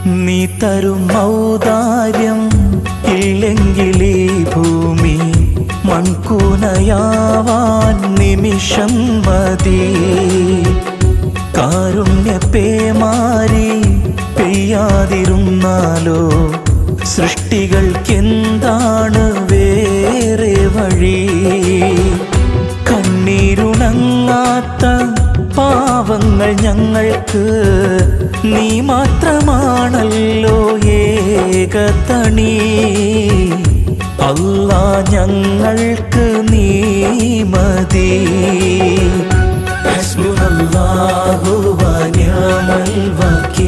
നീ തരും ഔദാര്യം ഇല്ലെങ്കിലീ ഭൂമി മൺകൂനയാവാൻ നിമിഷം മതി. കാരുണ്യപേമാരി പെയ്യാതിരുന്നാലോ സൃഷ്ടികൾക്കെന്താണ് വേറെ വഴി? കണ്ണീരുണങ്ങാത്ത പാവങ്ങൾ ഞങ്ങൾക്ക് നീ മാത്രമാണല്ലോ ഏകതണി. അല്ലാ ഞങ്ങൾക്ക് നീ മതി. ഹസ്ബുനല്ലാഹു വ നിഅമൽ വകീൽ.